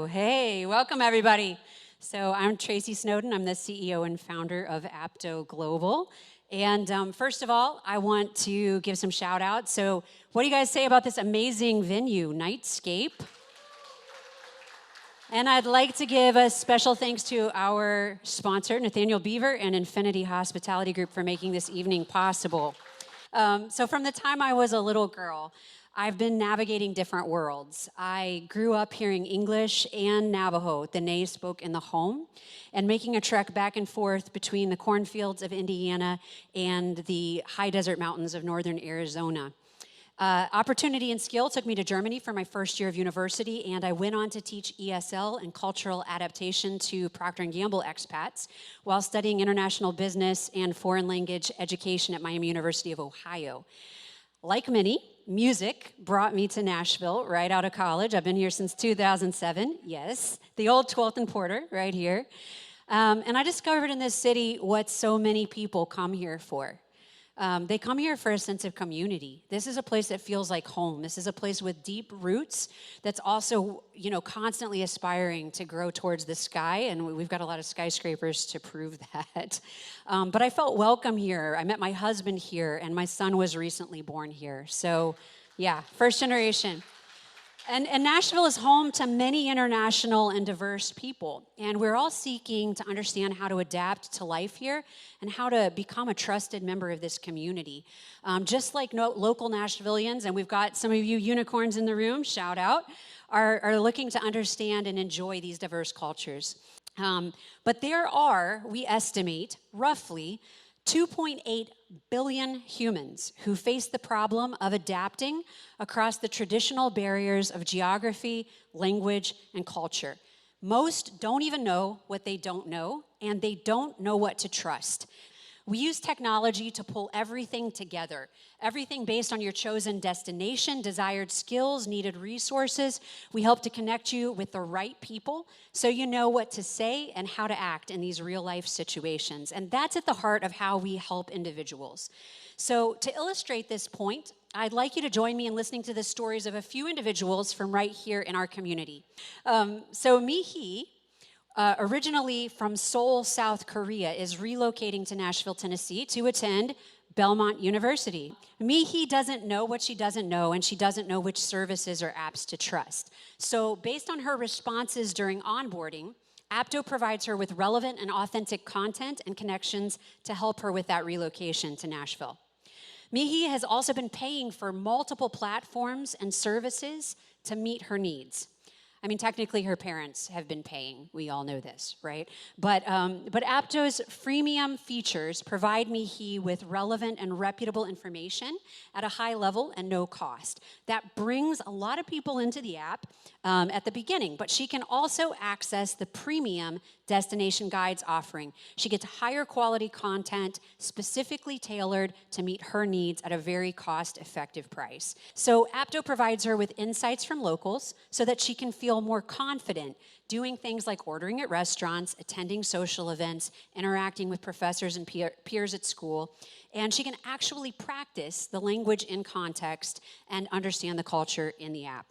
Hey, welcome everybody. So I'm Traci Snowden. I'm the CEO and founder of Apto Global. And first of all, I want to give some shout outs. So what do you guys say about this amazing venue, Nightscape? And I'd like to give a special thanks to our sponsor, Nathaniel Beaver and Infinity Hospitality Group, for making this evening possible. So from the time I was a little girl, I've been navigating different worlds. I grew up hearing English and Navajo, the Nez spoke in the home, and making a trek back and forth between the cornfields of Indiana and the high desert mountains of northern Arizona. Opportunity and skill took me to Germany for my first year of university, and I went on to teach ESL and cultural adaptation to Procter & Gamble expats while studying international business and foreign language education at Miami University of Ohio. Like many, music brought me to Nashville right out of college. I've been here since 2007, yes, the old 12th and Porter right here. And I discovered in this city what so many people come here for. They come here for a sense of community. This is a place that feels like home. This is a place with deep roots that's also, constantly aspiring to grow towards the sky, and we've got a lot of skyscrapers to prove that. But I felt welcome here. I met my husband here, and my son was recently born here. So, yeah, first generation. And Nashville is home to many international and diverse people, and we're all seeking to understand how to adapt to life here and how to become a trusted member of this community. Just like local Nashvillians, and we've got some of you unicorns in the room, shout out, are looking to understand and enjoy these diverse cultures. But there are, we estimate, roughly 2.8 billion humans who face the problem of adapting across the traditional barriers of geography, language, and culture. Most don't even know what they don't know, and they don't know what to trust. We use technology to pull everything together, everything based on your chosen destination, desired skills, needed resources. We help to connect you with the right people so you know what to say and how to act in these real-life situations. And that's at the heart of how we help individuals. So to illustrate this point, I'd like you to join me in listening to the stories of a few individuals from right here in our community. So Mi-hee, originally from Seoul, South Korea, is relocating to Nashville, Tennessee to attend Belmont University. Mi-hee doesn't know what she doesn't know, and she doesn't know which services or apps to trust. So based on her responses during onboarding, Apto provides her with relevant and authentic content and connections to help her with that relocation to Nashville. Mi-hee has also been paying for multiple platforms and services to meet her needs. I mean, technically, her parents have been paying. We all know this, right? But Apto's freemium features provide Mi-hee with relevant and reputable information at a high level and no cost. That brings a lot of people into the app at the beginning, but she can also access the premium destination guides offering. She gets higher quality content specifically tailored to meet her needs at a very cost-effective price. So Apto provides her with insights from locals so that she can feel more confident doing things like ordering at restaurants, attending social events, interacting with professors and peers at school, and she can actually practice the language in context and understand the culture in the app.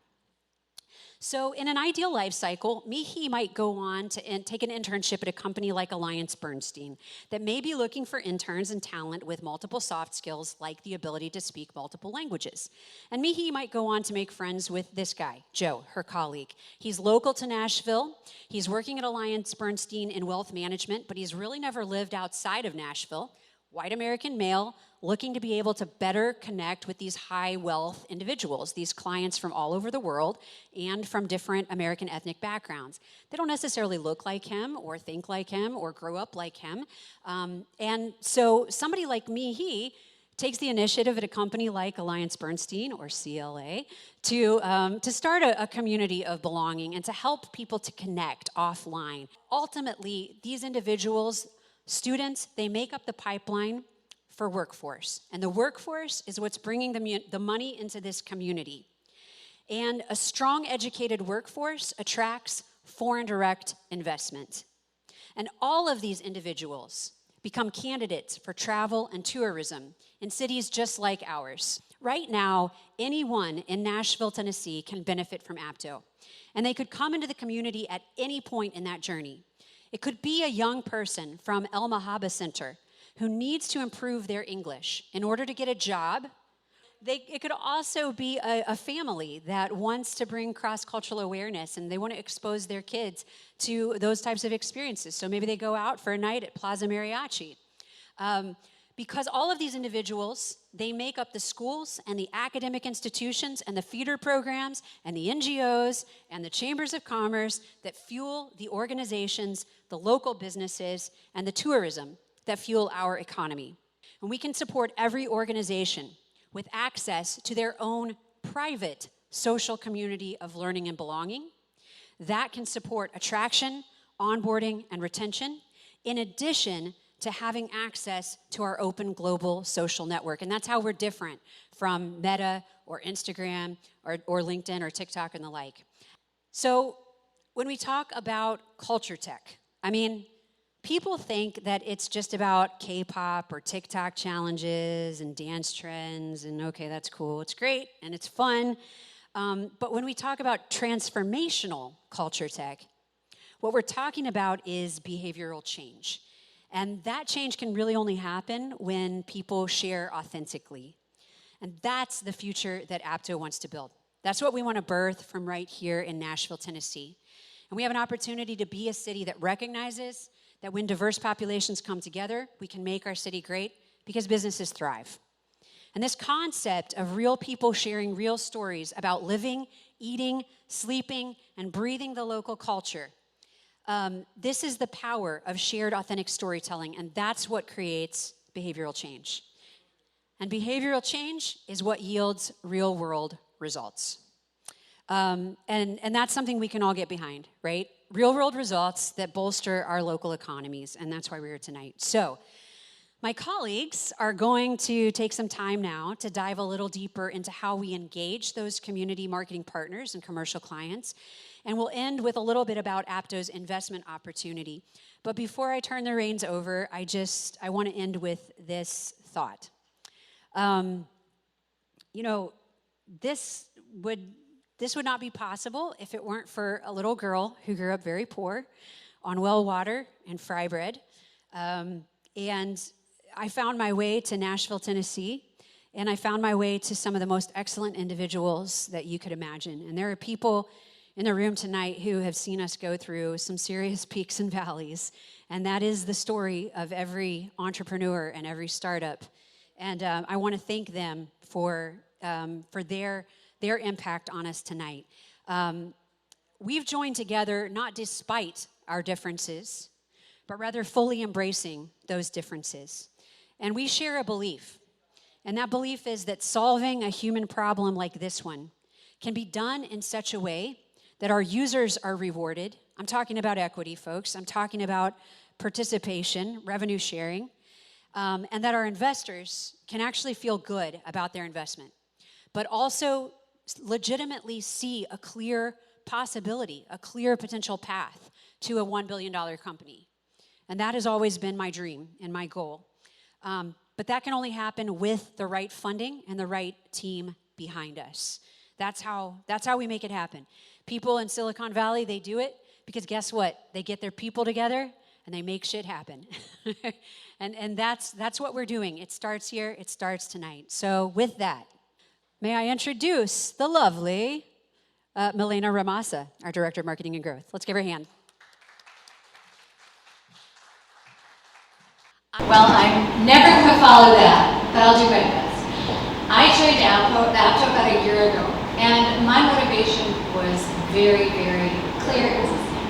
So in an ideal life cycle, Mi-hee might go on to take an internship at a company like AllianceBernstein that may be looking for interns and talent with multiple soft skills like the ability to speak multiple languages. And Mi-hee might go on to make friends with this guy, Joe, her colleague. He's local to Nashville. He's working at AllianceBernstein in wealth management, but he's really never lived outside of Nashville. White American male, looking to be able to better connect with these high wealth individuals, these clients from all over the world and from different American ethnic backgrounds. They don't necessarily look like him or think like him or grow up like him. And so somebody like Mi-hee takes the initiative at a company like AllianceBernstein or CLA to start a community of belonging and to help people to connect offline. Ultimately, these individuals, students, they make up the pipeline for workforce. And the workforce is what's bringing the money into this community. And a strong educated workforce attracts foreign direct investment. And all of these individuals become candidates for travel and tourism in cities just like ours. Right now, anyone in Nashville, Tennessee can benefit from Apto, and they could come into the community at any point in that journey. It could be a young person from El Mahaba Center who needs to improve their English in order to get a job. It could also be a family that wants to bring cross-cultural awareness and they want to expose their kids to those types of experiences. So maybe they go out for a night at Plaza Mariachi. Because all of these individuals, they make up the schools and the academic institutions and the feeder programs and the NGOs and the chambers of commerce that fuel the organizations, the local businesses, and the tourism that fuel our economy. And we can support every organization with access to their own private social community of learning and belonging that can support attraction, onboarding, and retention, in addition to having access to our open global social network. And that's how we're different from Meta or Instagram or LinkedIn or TikTok and the like. So when we talk about culture tech, I mean, people think that it's just about K-pop or TikTok challenges and dance trends, and okay, that's cool, it's great, and it's fun. But when we talk about transformational culture tech, what we're talking about is behavioral change. And that change can really only happen when people share authentically. And that's the future that Apto wants to build. That's what we want to birth from right here in Nashville, Tennessee. And we have an opportunity to be a city that recognizes that when diverse populations come together, we can make our city great because businesses thrive. And this concept of real people sharing real stories about living, eating, sleeping, and breathing the local culture, this is the power of shared authentic storytelling, and that's what creates behavioral change. And behavioral change is what yields real world results. And that's something we can all get behind, right? Real world results that bolster our local economies, and that's why we're here tonight. So my colleagues are going to take some time now to dive a little deeper into how we engage those community marketing partners and commercial clients. And we'll end with a little bit about Apto's investment opportunity. But before I turn the reins over, I want to end with this thought. This would not be possible if it weren't for a little girl who grew up very poor on well water and fry bread. And I found my way to Nashville, Tennessee, and I found my way to some of the most excellent individuals that you could imagine. And there are people in the room tonight who have seen us go through some serious peaks and valleys. And that is the story of every entrepreneur and every startup. And I want to thank them for their impact on us tonight. We've joined together not despite our differences, but rather fully embracing those differences. And we share a belief. And that belief is that solving a human problem like this one can be done in such a way that our users are rewarded. I'm talking about equity, folks. I'm talking about participation, revenue sharing, and that our investors can actually feel good about their investment, but also legitimately see a clear possibility, a clear potential path to a $1 billion company. And that has always been my dream and my goal. But that can only happen with the right funding and the right team behind us. That's how we make it happen. People in Silicon Valley, they do it because guess what? They get their people together and they make shit happen. and that's what we're doing. It starts here, it starts tonight. So with that, may I introduce the lovely Milena Rimassa, our Director of Marketing and Growth. Let's give her a hand. Well, I'm never going to follow that, but I'll do my best. I joined Apto about a year ago, and my motivation was very, very clear and consistent.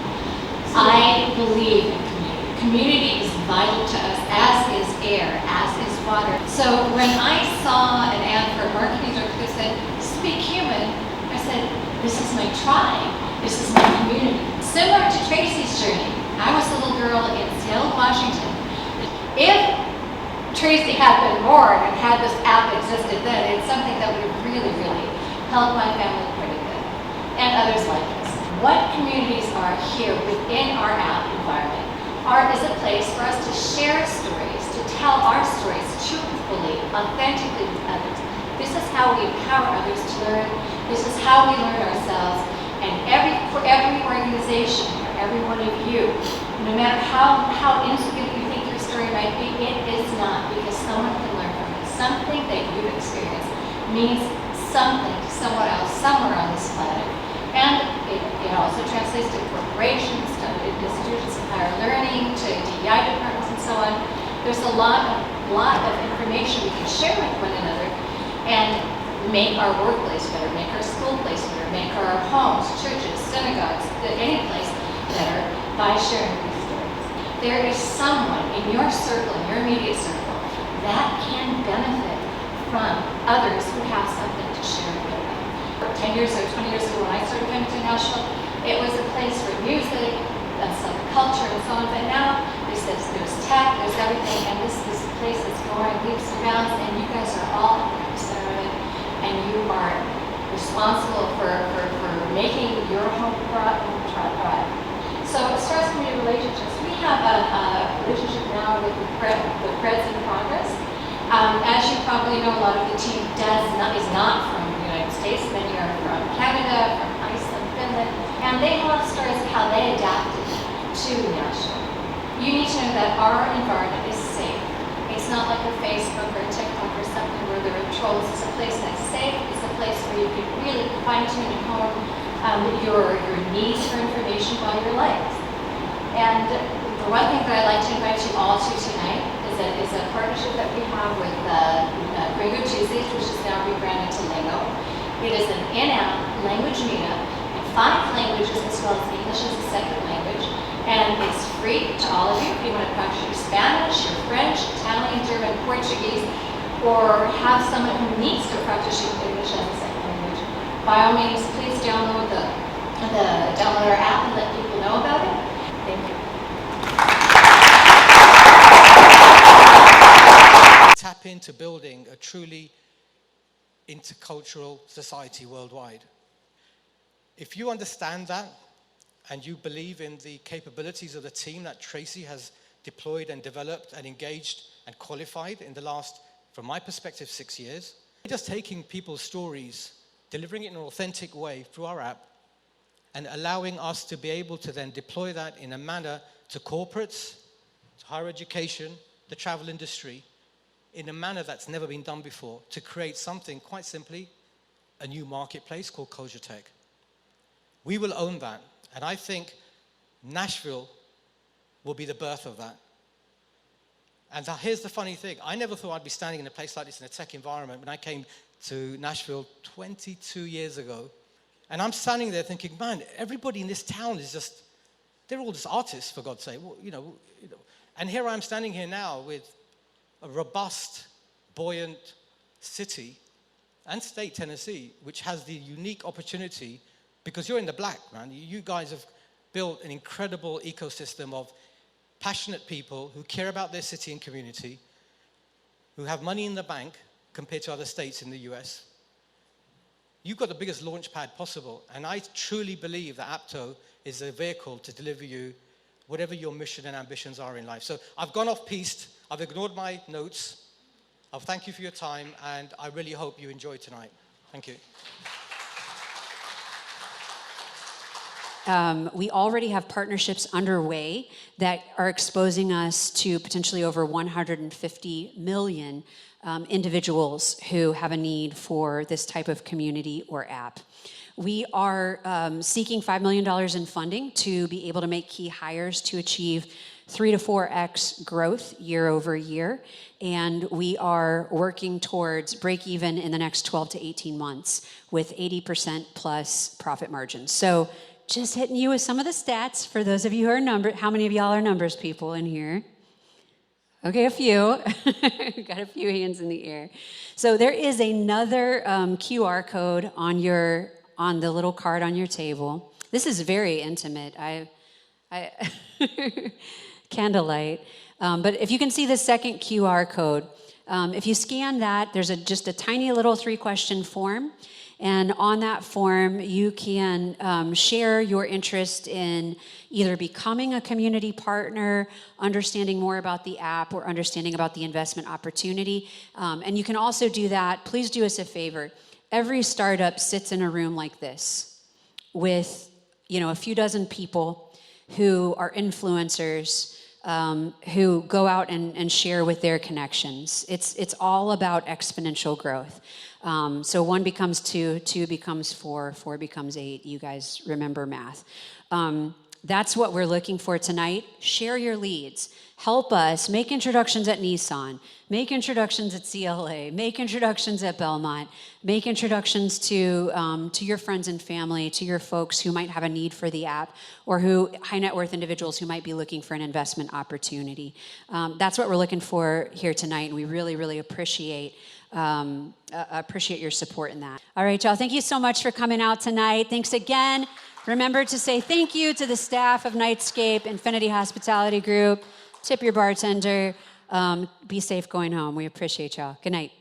I believe in community. Community is vital to us, as is air, as is water. So when I saw an ad for a marketing director that said, "Speak human," I said, this is my tribe, this is my community. Similar to Traci's journey, I was a little girl in Seattle, Washington. If Traci had been born and had this app existed then, it's something that would have really, really helped my family quite a bit, and others like us. What communities are here within our app environment? Art is a place for us to share stories, to tell our stories truthfully, authentically with others. This is how we empower others to learn. This is how we learn ourselves. And for every organization, for every one of you, no matter how insignificant you think your story might be, it is not, because someone can learn from it. Something that you've experienced means something to someone else somewhere on this planet. And it also translates to corporations, to institutions of higher learning, to DEI departments, and so on. There's a lot of information we can share with one another and make our workplace better, make our school place better, make our homes, churches, synagogues, any place better by sharing these stories. There is someone in your circle, in your immediate circle, that can benefit from others who have something to share with them. 10 years or 20 years ago when I started coming to Nashville, it was a place for music, some culture and so on, but now there's tech, there's everything, and this place is going leaps and bounds, and you guys are all at the center of it, and you are responsible for making your home thrive. So as far as community relationships, we have a relationship now with the Preds in Progress. As you probably know, a lot of the team is not from the United States. Many are from Canada, from Iceland, Finland, and they have stories of how they adapted to Nashville. You need to know that our environment is safe. It's not like a Facebook or a TikTok or something where there are trolls. It's a place that's safe. It's a place where you can really fine-tune and hone your needs for information while your lives. And the one thing that I'd like to invite you all to tonight is a partnership that we have with Gringo Tuesdays, which is now rebranded to Lingo. It is an in-app language meetup in 5 languages as well as English as a second language. And it's free to all of you if you want to practice your Spanish, your French, Italian, German, Portuguese, or have someone who needs to practice your English as a second language. By all means, please download our app and let people know about it. Thank you. Tap into building a truly intercultural society worldwide. If you understand that, and you believe in the capabilities of the team that Traci has deployed and developed and engaged and qualified in the last, from my perspective, 6 years, just taking people's stories, delivering it in an authentic way through our app, and allowing us to be able to then deploy that in a manner to corporates, to higher education, the travel industry, in a manner that's never been done before, to create something, quite simply, a new marketplace called Culture Tech. We will own that. And I think Nashville will be the birth of that. And here's the funny thing. I never thought I'd be standing in a place like this in a tech environment when I came to Nashville 22 years ago. And I'm standing there thinking, man, everybody in this town is just, they're all just artists, for God's sake. Well, you know. And here I am standing here now with a robust, buoyant city and state, Tennessee, which has the unique opportunity. Because you're in the black, man. You guys have built an incredible ecosystem of passionate people who care about their city and community, who have money in the bank compared to other states in the US. You've got the biggest launch pad possible. And I truly believe that Apto is a vehicle to deliver you whatever your mission and ambitions are in life. So I've gone off piste. I've ignored my notes. I'll thank you for your time. And I really hope you enjoy tonight. Thank you. We already have partnerships underway that are exposing us to potentially over 150 million individuals who have a need for this type of community or app. We are seeking $5 million in funding to be able to make key hires to achieve 3 to 4x growth year over year. And we are working towards break even in the next 12 to 18 months with 80% plus profit margins. So just hitting you with some of the stats for those of you who are how many of y'all are numbers people in here? Okay, a few. Got a few hands in the air. So there is another QR code on the little card on your table. This is very intimate. I candlelight. But if you can see the second QR code, if you scan that, there's just a tiny little 3-question form. And on that form, you can share your interest in either becoming a community partner, understanding more about the app, or understanding about the investment opportunity. And you can also do that. Please do us a favor. Every startup sits in a room like this with, a few dozen people who are influencers, who go out and share with their connections. It's all about exponential growth. So 1 becomes 2, 2 becomes 4, 4 becomes 8. You guys remember math. That's what we're looking for tonight. Share your leads. Help us make introductions at Nissan, make introductions at CLA, make introductions at Belmont, make introductions to your friends and family, to your folks who might have a need for the app, or high net worth individuals who might be looking for an investment opportunity. That's what we're looking for here tonight, and we really, really appreciate your support in that. All right, y'all, thank you so much for coming out tonight. Thanks again. Remember to say thank you to the staff of Nightscape, Infinity Hospitality Group. Tip your bartender. Be safe going home. We appreciate y'all. Good night.